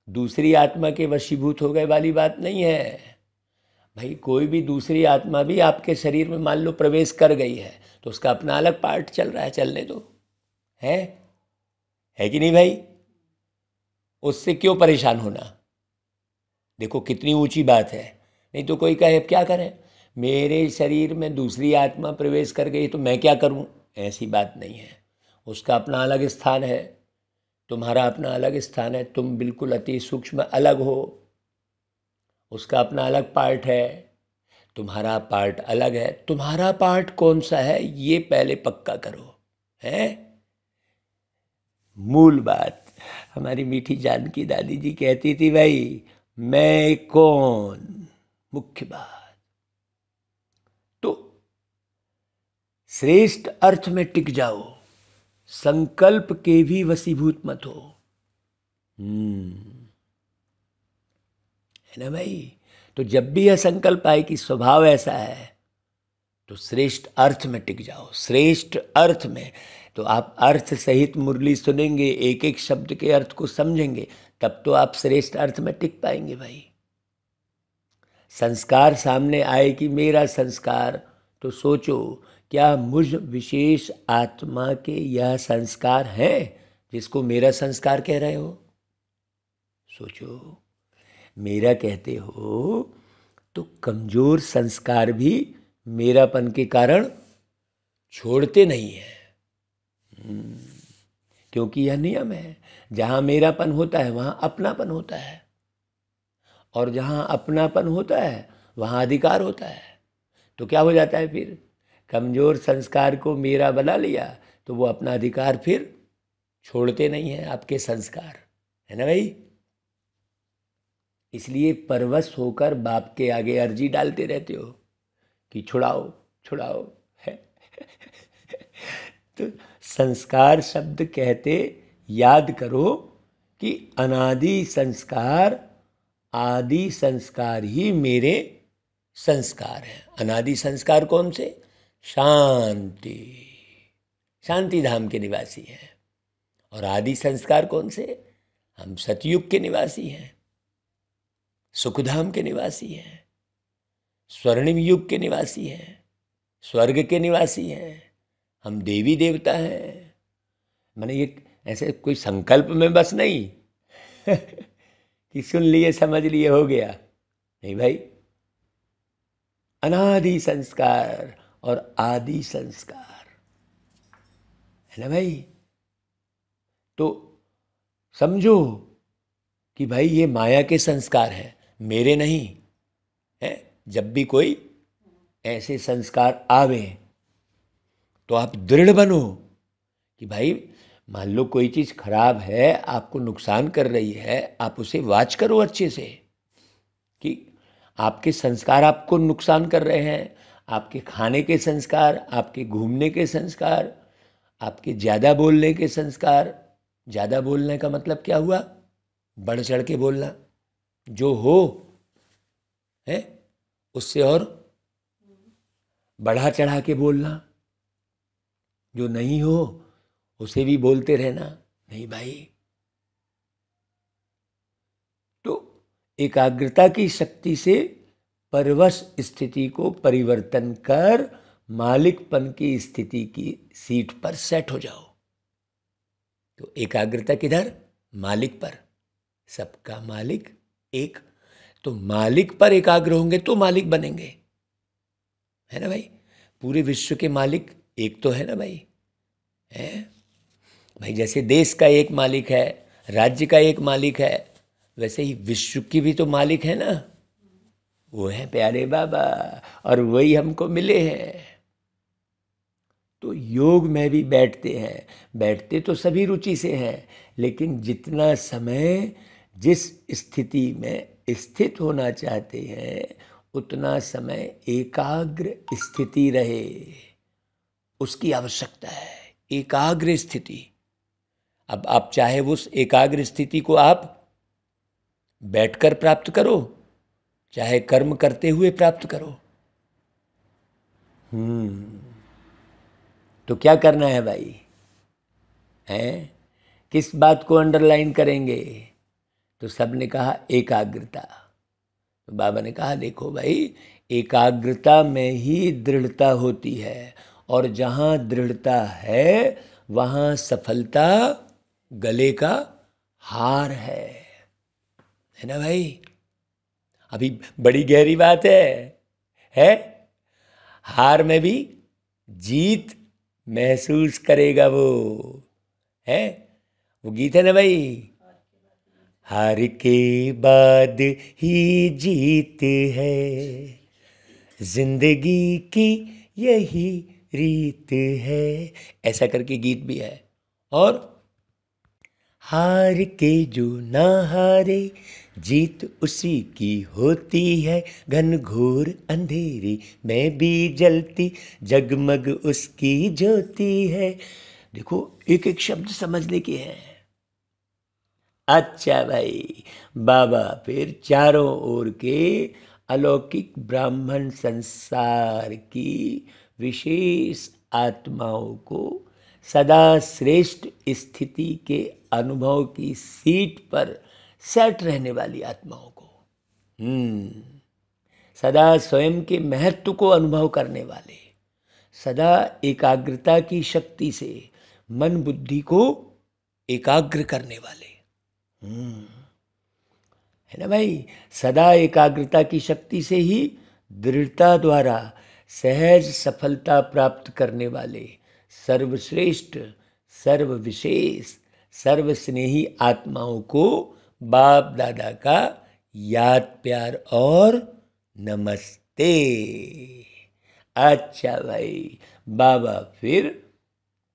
दूसरी आत्मा के वशीभूत हो गए वाली बात नहीं है भाई। कोई भी दूसरी आत्मा भी आपके शरीर में मान लो प्रवेश कर गई है तो उसका अपना अलग पार्ट चल रहा है, चलने दो। है कि नहीं भाई? उससे क्यों परेशान होना? देखो कितनी ऊंची बात है। नहीं तो कोई कहे क्या करें, मेरे शरीर में दूसरी आत्मा प्रवेश कर गई तो मैं क्या करूं? ऐसी बात नहीं है। उसका अपना अलग स्थान है, तुम्हारा अपना अलग स्थान है। तुम बिल्कुल अति सूक्ष्म अलग हो, उसका अपना अलग पार्ट है, तुम्हारा पार्ट अलग है। तुम्हारा पार्ट कौन सा है ये पहले पक्का करो। है मूल बात। हमारी मीठी जानकी दादी जी कहती थी भाई, मैं कौन, मुख्य बात। तो श्रेष्ठ अर्थ में टिक जाओ, संकल्प के भी वशीभूत मत हो। है ना भाई? तो जब भी यह संकल्प आए कि स्वभाव ऐसा है तो श्रेष्ठ अर्थ में टिक जाओ। श्रेष्ठ अर्थ में तो आप अर्थ सहित मुरली सुनेंगे, एक एक शब्द के अर्थ को समझेंगे, तब तो आप श्रेष्ठ अर्थ में टिक पाएंगे भाई। संस्कार सामने आए कि मेरा संस्कार, तो सोचो क्या मुझ विशेष आत्मा के यह संस्कार है जिसको मेरा संस्कार कह रहे हो? सोचो। मेरा कहते हो तो कमजोर संस्कार भी मेरापन के कारण छोड़ते नहीं है। क्योंकि यह नियम है, जहां मेरापन होता है वहां अपनापन होता है, और जहां अपनापन होता है वहां अधिकार होता है। तो क्या हो जाता है फिर? कमजोर संस्कार को मेरा बना लिया तो वो अपना अधिकार फिर छोड़ते नहीं है आपके संस्कार। है ना भाई? इसलिए परवश होकर बाप के आगे अर्जी डालते रहते हो कि छुड़ाओ छुड़ाओ। है तो संस्कार शब्द कहते याद करो कि अनादि संस्कार आदि संस्कार ही मेरे संस्कार हैं। अनादि संस्कार कौन से? शांति, शांति धाम के निवासी हैं। और आदि संस्कार कौन से? हम सतयुग के निवासी हैं, सुखधाम के निवासी हैं, स्वर्णिम युग के निवासी हैं, स्वर्ग के निवासी हैं। हम देवी देवता हैं। मैंने ये ऐसे कोई संकल्प में बस नहीं कि सुन लिए समझ लिए हो गया। नहीं भाई, अनादि संस्कार और आदि संस्कार। है ना भाई? तो समझो कि भाई ये माया के संस्कार हैं, मेरे नहीं है। जब भी कोई ऐसे संस्कार आवे तो आप दृढ़ बनो कि भाई मान लो कोई चीज़ खराब है, आपको नुकसान कर रही है, आप उसे वाच करो अच्छे से कि आपके संस्कार आपको नुकसान कर रहे हैं, आपके खाने के संस्कार, आपके घूमने के संस्कार, आपके ज़्यादा बोलने के संस्कार। ज़्यादा बोलने का मतलब क्या हुआ? बढ़ चढ़ के बोलना, जो हो है उससे और बढ़ा चढ़ा के बोलना, जो नहीं हो उसे भी बोलते रहना। नहीं भाई, तो एकाग्रता की शक्ति से परवश स्थिति को परिवर्तन कर मालिकपन की स्थिति की सीट पर सेट हो जाओ। तो एकाग्रता किधर? मालिक पर। सबका मालिक एक। तो मालिक पर एकाग्र होंगे तो मालिक बनेंगे, है ना भाई? पूरे विश्व के मालिक एक तो है ना भाई, है भाई। जैसे देश का एक मालिक है, राज्य का एक मालिक है, वैसे ही विश्व की भी तो मालिक है ना, वो है प्यारे बाबा, और वही हमको मिले हैं। तो योग में भी बैठते हैं, बैठते तो सभी रुचि से हैं, लेकिन जितना समय जिस स्थिति में स्थित होना चाहते हैं उतना समय एकाग्र स्थिति रहे, उसकी आवश्यकता है। एकाग्र स्थिति। अब आप चाहे उस एकाग्र स्थिति को आप बैठकर प्राप्त करो, चाहे कर्म करते हुए प्राप्त करो। तो क्या करना है भाई? हैं? किस बात को अंडरलाइन करेंगे? तो सबने कहा एकाग्रता। तो बाबा ने कहा देखो भाई, एकाग्रता में ही दृढ़ता होती है, और जहाँ दृढ़ता है वहाँ सफलता गले का हार है ना भाई? अभी बड़ी गहरी बात है? हार में भी जीत महसूस करेगा वो, है? वो गीत है ना भाई, हार के बाद ही जीत है, जिंदगी की यही रीत है, ऐसा करके गीत भी है। और हार के जो ना हारे, जीत उसी की होती है, घन घोर अंधेरी में भी जलती जगमग उसकी ज्योति है। देखो, एक एक शब्द समझने के हैं। अच्छा भाई, बाबा फिर चारों ओर के अलौकिक ब्राह्मण संसार की विशेष आत्माओं को सदा श्रेष्ठ स्थिति के अनुभव की सीट पर सेट रहने वाली आत्माओं को, सदा स्वयं के महत्व को अनुभव करने वाले, सदा एकाग्रता की शक्ति से मन बुद्धि को एकाग्र करने वाले, है ना भाई? सदा एकाग्रता की शक्ति से ही दृढ़ता द्वारा सहज सफलता प्राप्त करने वाले सर्वश्रेष्ठ, सर्वविशेष, सर्वस्नेही आत्माओं को बाप दादा का याद प्यार और नमस्ते। अच्छा भाई, बाबा फिर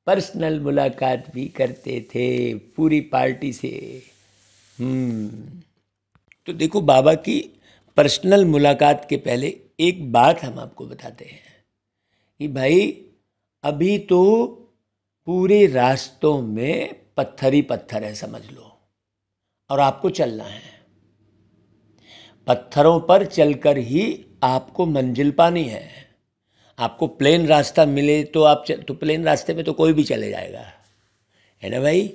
पर्सनल मुलाकात भी करते थे पूरी पार्टी से। तो देखो, बाबा की पर्सनल मुलाकात के पहले एक बात हम आपको बताते हैं कि भाई अभी तो पूरे रास्तों में पत्थर ही पत्थर है, समझ लो, और आपको चलना है। पत्थरों पर चलकर ही आपको मंजिल पानी है। आपको प्लेन रास्ता मिले तो आप तो प्लेन रास्ते में तो कोई भी चले जाएगा, है ना भाई?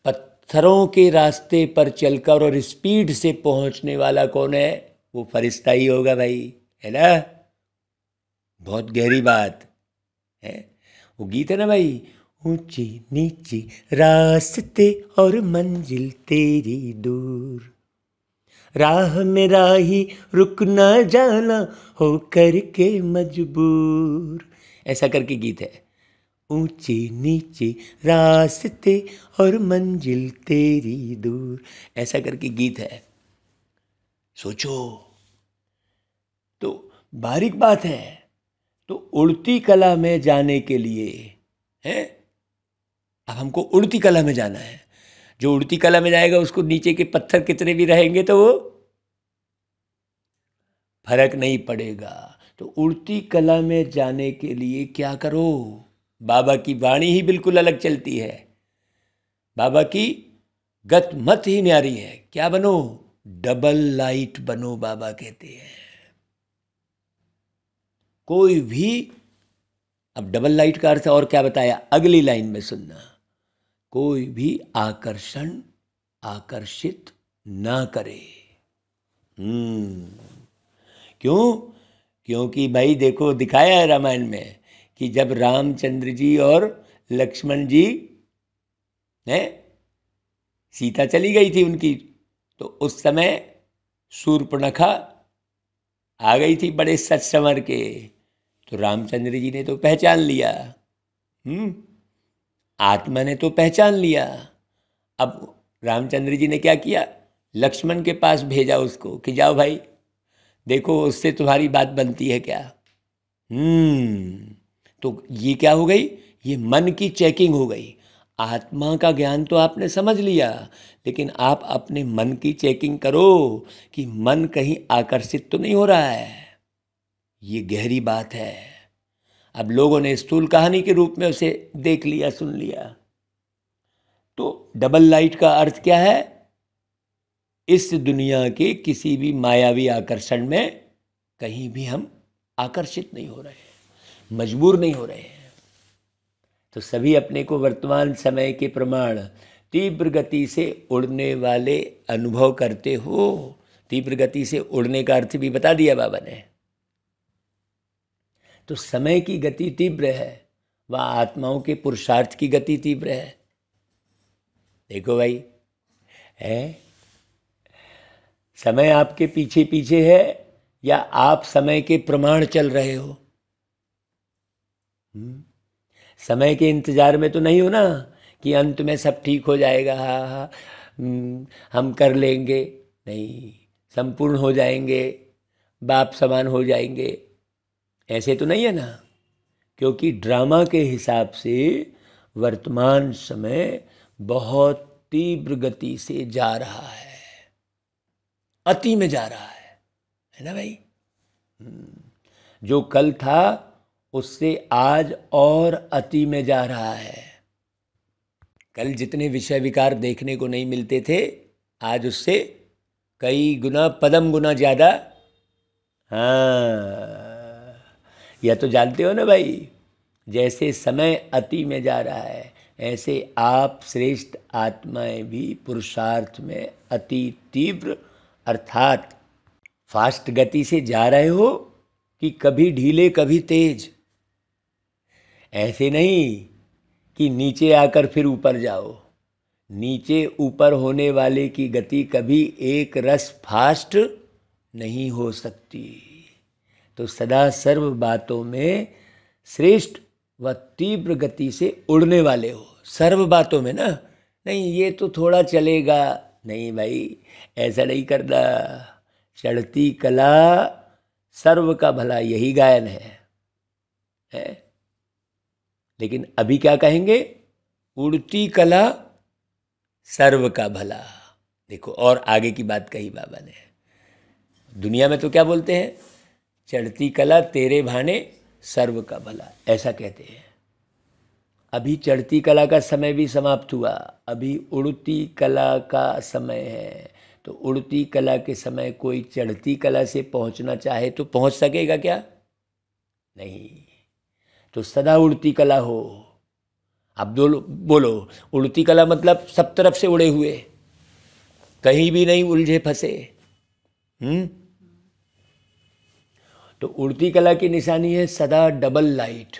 पत्थरों के रास्ते पर चलकर और स्पीड से पहुंचने वाला कौन है? वो फरिश्ता ही होगा भाई, है ना? बहुत गहरी बात है। वो गीत है ना भाई, ऊंची नीची रास्ते और मंजिल तेरी दूर, राह में राही रुक ना जाना हो करके मजबूर, ऐसा करके गीत है। ऊंचे नीचे रास्ते और मंजिल तेरी दूर, ऐसा करके गीत है। सोचो, तो बारीक बात है। तो उड़ती कला में जाने के लिए है, अब हमको उड़ती कला में जाना है। जो उड़ती कला में जाएगा उसको नीचे के पत्थर कितने भी रहेंगे तो वो फर्क नहीं पड़ेगा। तो उड़ती कला में जाने के लिए क्या करो? बाबा की वाणी ही बिल्कुल अलग चलती है। बाबा की गत मत ही न्यारी है। क्या बनो? डबल लाइट बनो, बाबा कहते हैं। कोई भी, अब डबल लाइट का अर्थ और क्या बताया अगली लाइन में सुनना। कोई भी आकर्षण आकर्षित ना करे। क्यों? क्योंकि भाई देखो, दिखाया है रामायण में कि जब रामचंद्र जी और लक्ष्मण जी हैं, सीता चली गई थी उनकी, तो उस समय शूर्पणखा आ गई थी बड़े सच संवर के। तो रामचंद्र जी ने तो पहचान लिया, आत्मा ने तो पहचान लिया। अब रामचंद्र जी ने क्या किया? लक्ष्मण के पास भेजा उसको कि जाओ भाई देखो उससे तुम्हारी बात बनती है क्या। तो ये क्या हो गई? ये मन की चेकिंग हो गई। आत्मा का ज्ञान तो आपने समझ लिया, लेकिन आप अपने मन की चेकिंग करो कि मन कहीं आकर्षित तो नहीं हो रहा है। ये गहरी बात है। अब लोगों ने स्थूल कहानी के रूप में उसे देख लिया, सुन लिया। तो डबल लाइट का अर्थ क्या है? इस दुनिया के किसी भी मायावी आकर्षण में कहीं भी हम आकर्षित नहीं हो रहे हैं, मजबूर नहीं हो रहे हैं। तो सभी अपने को वर्तमान समय के प्रमाण तीव्र गति से उड़ने वाले अनुभव करते हो। तीव्र गति से उड़ने का अर्थ भी बता दिया बाबा ने। तो समय की गति तीव्र है, वह आत्माओं के पुरुषार्थ की गति तीव्र है। देखो भाई, है समय आपके पीछे पीछे है या आप समय के प्रमाण चल रहे हो? समय के इंतजार में तो नहीं हो ना कि अंत में सब ठीक हो जाएगा, हाँ हम कर लेंगे। नहीं, संपूर्ण हो जाएंगे, बाप समान हो जाएंगे, ऐसे तो नहीं है ना। क्योंकि ड्रामा के हिसाब से वर्तमान समय बहुत तीव्र गति से जा रहा है, अति में जा रहा है ना भाई। जो कल था उससे आज और अति में जा रहा है। कल जितने विषय विकार देखने को नहीं मिलते थे, आज उससे कई गुना पदम गुना ज्यादा। हाँ, यह तो जानते हो ना भाई, जैसे समय अति में जा रहा है, ऐसे आप श्रेष्ठ आत्माएं भी पुरुषार्थ में अति तीव्र अर्थात फास्ट गति से जा रहे हो कि कभी ढीले कभी तेज। ऐसे नहीं कि नीचे आकर फिर ऊपर जाओ। नीचे ऊपर होने वाले की गति कभी एक रस फास्ट नहीं हो सकती। तो सदा सर्व बातों में श्रेष्ठ व तीव्र गति से उड़ने वाले हो। सर्व बातों में ना, नहीं ये तो थोड़ा चलेगा, नहीं भाई ऐसा नहीं करना। चढ़ती कला सर्व का भला, यही गायन है? लेकिन अभी क्या कहेंगे? उड़ती कला सर्व का भला। देखो और आगे की बात कही बाबा ने। दुनिया में तो क्या बोलते हैं? चढ़ती कला तेरे भाने सर्व का भला, ऐसा कहते हैं। अभी चढ़ती कला का समय भी समाप्त हुआ, अभी उड़ती कला का समय है। तो उड़ती कला के समय कोई चढ़ती कला से पहुंचना चाहे तो पहुंच सकेगा क्या? नहीं। तो सदा उड़ती कला हो। अब बोलो, उड़ती कला मतलब सब तरफ से उड़े हुए, कहीं भी नहीं उलझे फंसे। तो उड़ती कला की निशानी है सदा डबल लाइट।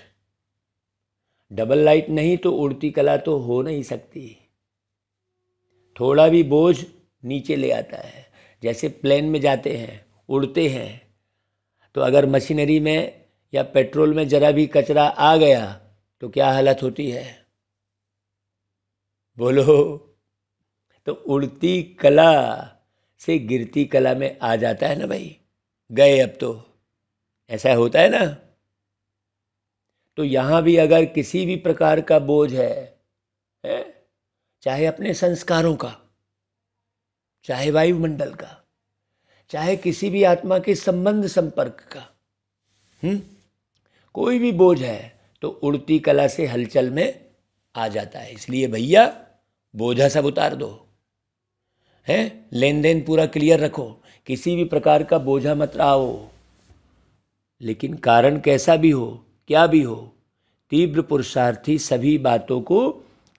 डबल लाइट नहीं तो उड़ती कला तो हो नहीं सकती। थोड़ा भी बोझ नीचे ले आता है। जैसे प्लेन में जाते हैं, उड़ते हैं, तो अगर मशीनरी में या पेट्रोल में जरा भी कचरा आ गया तो क्या हालत होती है, बोलो। तो उड़ती कला से गिरती कला में आ जाता है ना भाई, गए अब तो, ऐसा होता है ना। तो यहाँ भी अगर किसी भी प्रकार का बोझ है, चाहे अपने संस्कारों का, चाहे वायुमंडल का, चाहे किसी भी आत्मा के संबंध संपर्क का, कोई भी बोझ है तो उड़ती कला से हलचल में आ जाता है। इसलिए भैया बोझा सब उतार दो, है, लेन देन पूरा क्लियर रखो, किसी भी प्रकार का बोझा मत लाओ। लेकिन कारण कैसा भी हो, क्या भी हो, तीव्र पुरुषार्थी सभी बातों को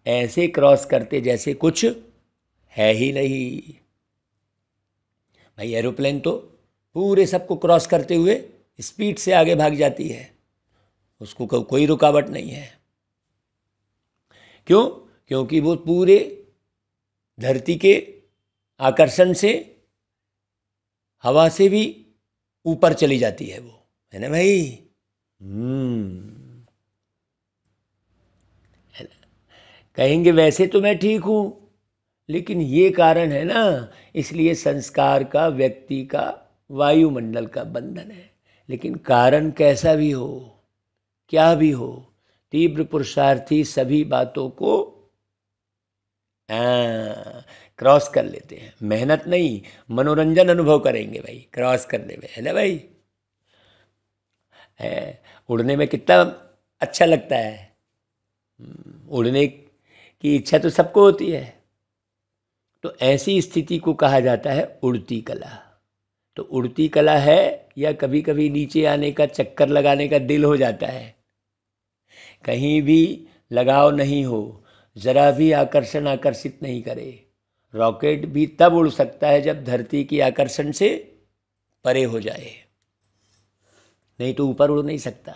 ऐसे क्रॉस करते जैसे कुछ है ही नहीं। भाई एरोप्लेन तो पूरे सबको क्रॉस करते हुए स्पीड से आगे भाग जाती है, उसको कोई रुकावट नहीं है। क्यों? क्योंकि वो पूरे धरती के आकर्षण से, हवा से भी ऊपर चली जाती है वो, है ना भाई। कहेंगे वैसे तो मैं ठीक हूं, लेकिन ये कारण है ना, इसलिए संस्कार का, व्यक्ति का, वायुमंडल का बंधन है। लेकिन कारण कैसा भी हो, क्या भी हो, तीव्र पुरुषार्थी सभी बातों को क्रॉस कर लेते हैं। मेहनत नहीं, मनोरंजन अनुभव करेंगे भाई क्रॉस करने में, है ना भाई। उड़ने में कितना अच्छा लगता है, उड़ने की इच्छा तो सबको होती है। तो ऐसी स्थिति को कहा जाता है उड़ती कला। तो उड़ती कला है या कभी कभी नीचे आने का, चक्कर लगाने का दिल हो जाता है, कहीं भी लगाव नहीं हो, जरा भी आकर्षण आकर्षित नहीं करे। रॉकेट भी तब उड़ सकता है जब धरती की आकर्षण से परे हो जाए, नहीं तो ऊपर उड़ नहीं सकता,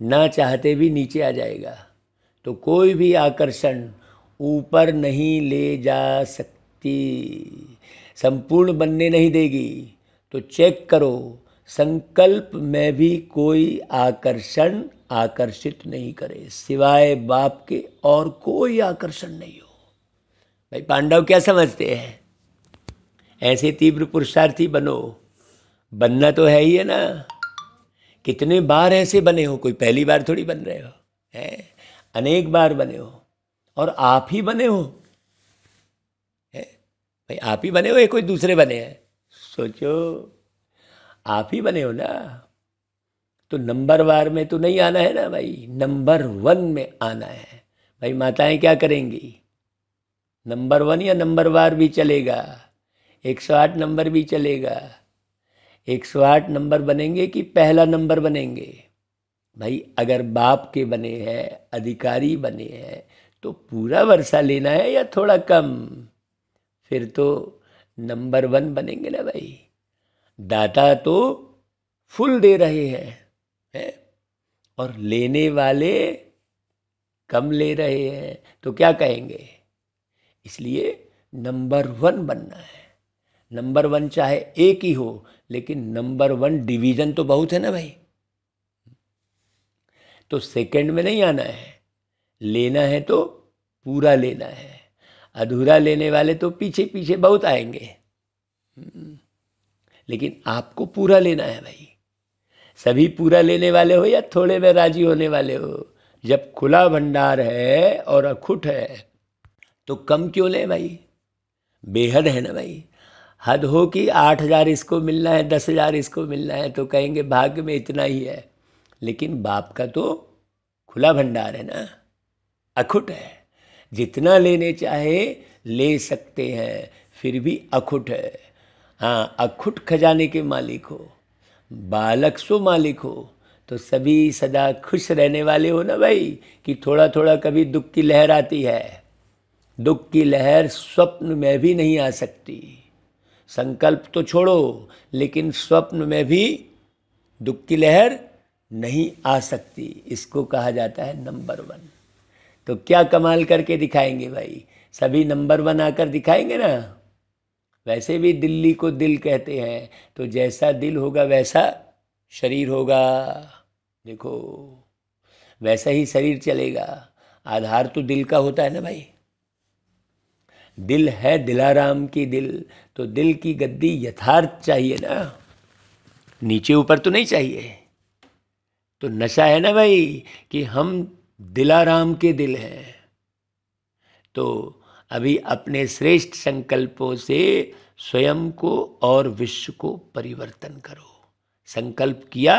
ना चाहते भी नीचे आ जाएगा। तो कोई भी आकर्षण ऊपर नहीं ले जा सकती, संपूर्ण बनने नहीं देगी। तो चेक करो, संकल्प में भी कोई आकर्षण आकर्षित नहीं करे, सिवाय बाप के और कोई आकर्षण नहीं हो। भाई पांडव क्या समझते हैं, ऐसे तीव्र पुरुषार्थी बनो, बनना तो है ही है ना। कितने बार ऐसे बने हो, कोई पहली बार थोड़ी बन रहे हो, है, अनेक बार बने हो, और आप ही बने हो, है भाई, आप ही बने हो या कोई दूसरे बने हैं, सोचो, आप ही बने हो ना। तो नंबर वार में तो नहीं आना है ना भाई, नंबर 1 में आना है। भाई माताएं क्या करेंगी, नंबर 1 या नंबर वार भी चलेगा, 108 नंबर भी चलेगा। 108 नंबर बनेंगे कि पहला नंबर बनेंगे? भाई अगर बाप के बने हैं, अधिकारी बने हैं, तो पूरा वर्षा लेना है या थोड़ा कम? फिर तो नंबर 1 बनेंगे ना भाई। दाता तो फुल दे रहे हैं, है? और लेने वाले कम ले रहे हैं, तो क्या कहेंगे? इसलिए नंबर 1 बनना है। नंबर 1 चाहे एक ही हो, लेकिन नंबर 1 डिवीजन तो बहुत है ना भाई। तो सेकंड में नहीं आना है, लेना है तो पूरा लेना है। अधूरा लेने वाले तो पीछे पीछे बहुत आएंगे, लेकिन आपको पूरा लेना है भाई। सभी पूरा लेने वाले हो या थोड़े में राजी होने वाले हो? जब खुला भंडार है और अखुट है तो कम क्यों ले भाई? बेहद है ना भाई। हद हो कि 8,000 इसको मिलना है, 10,000 इसको मिलना है, तो कहेंगे भाग्य में इतना ही है। लेकिन बाप का तो खुला भंडार है ना, अखुट है, जितना लेने चाहे ले सकते हैं, फिर भी अखुट है। हाँ, अखुट खजाने के मालिक हो, बालक सो मालिक हो, तो सभी सदा खुश रहने वाले हो ना भाई। कि थोड़ा थोड़ा कभी दुख की लहर आती है, दुख की लहर स्वप्न में भी नहीं आ सकती। संकल्प तो छोड़ो, लेकिन स्वप्न में भी दुख की लहर नहीं आ सकती। इसको कहा जाता है नंबर 1। तो क्या कमाल करके दिखाएंगे भाई, सभी नंबर 1 आकर दिखाएंगे ना। वैसे भी दिल्ली को दिल कहते हैं, तो जैसा दिल होगा वैसा शरीर होगा। देखो वैसा ही शरीर चलेगा। आधार तो दिल का होता है ना भाई। दिल है दिलाराम की दिल, तो दिल की गद्दी यथार्थ चाहिए ना, नीचे ऊपर तो नहीं चाहिए। तो नशा है ना भाई कि हम दिलाराम के दिल हैं। तो अभी अपने श्रेष्ठ संकल्पों से स्वयं को और विश्व को परिवर्तन करो। संकल्प किया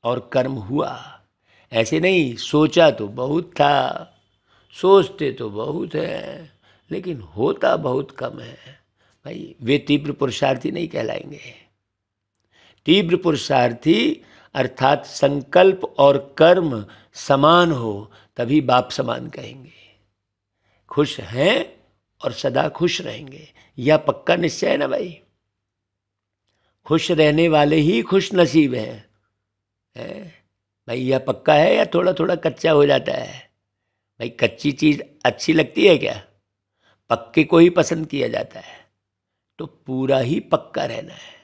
और कर्म हुआ। ऐसे नहीं सोचा तो बहुत था, सोचते तो बहुत है, लेकिन होता बहुत कम है भाई, वे तीव्र पुरुषार्थी नहीं कहलाएंगे। तीव्र पुरुषार्थी अर्थात संकल्प और कर्म समान हो, तभी बाप समान कहेंगे। खुश हैं और सदा खुश रहेंगे, यह पक्का निश्चय है ना भाई। खुश रहने वाले ही खुश नसीब हैं। भाई यह पक्का है या थोड़ा थोड़ा कच्चा हो जाता है? भाई कच्ची चीज़ अच्छी लगती है क्या? पक्के को ही पसंद किया जाता है। तो पूरा ही पक्का रहना है।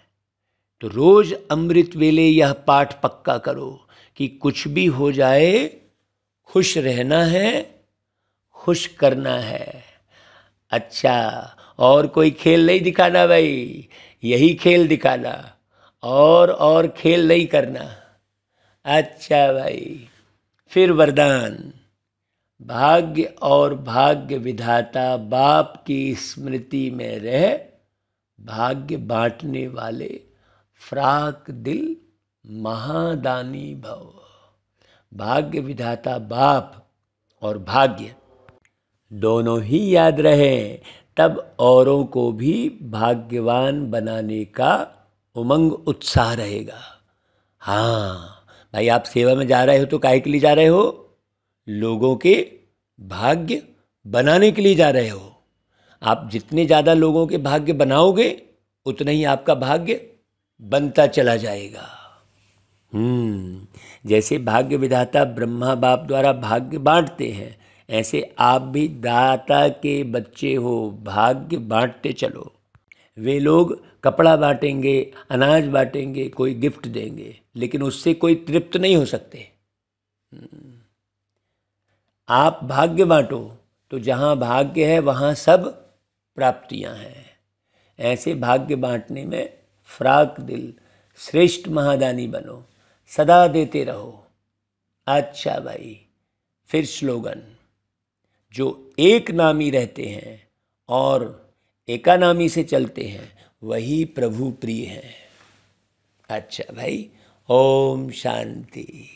तो रोज अमृत वेले यह पाठ पक्का करो कि कुछ भी हो जाए खुश रहना है, खुश करना है। अच्छा, और कोई खेल नहीं दिखाना भाई, यही खेल दिखाना, और खेल नहीं करना। अच्छा भाई, फिर वरदान। भाग्य और भाग्य विधाता बाप की स्मृति में रह, भाग्य बांटने वाले फ्राक दिल महादानी भव। भाग्य विधाता बाप और भाग्य दोनों ही याद रहे, तब औरों को भी भाग्यवान बनाने का उमंग उत्साह रहेगा। हाँ भाई, आप सेवा में जा रहे हो तो काहे के लिए जा रहे हो? लोगों के भाग्य बनाने के लिए जा रहे हो। आप जितने ज़्यादा लोगों के भाग्य बनाओगे, उतना ही आपका भाग्य बनता चला जाएगा। जैसे भाग्य विधाता ब्रह्मा बाप द्वारा भाग्य बांटते हैं, ऐसे आप भी दाता के बच्चे हो, भाग्य बांटते चलो। वे लोग कपड़ा बांटेंगे, अनाज बांटेंगे, कोई गिफ्ट देंगे, लेकिन उससे कोई तृप्त नहीं हो सकते। आप भाग्य बांटो, तो जहाँ भाग्य है वहाँ सब प्राप्तियाँ हैं। ऐसे भाग्य बांटने में फ्राक दिल श्रेष्ठ महादानी बनो, सदा देते रहो। अच्छा भाई, फिर स्लोगन। जो एक नामी रहते हैं और एकानामी से चलते हैं, वही प्रभु प्रिय हैं। अच्छा भाई, ओम शांति।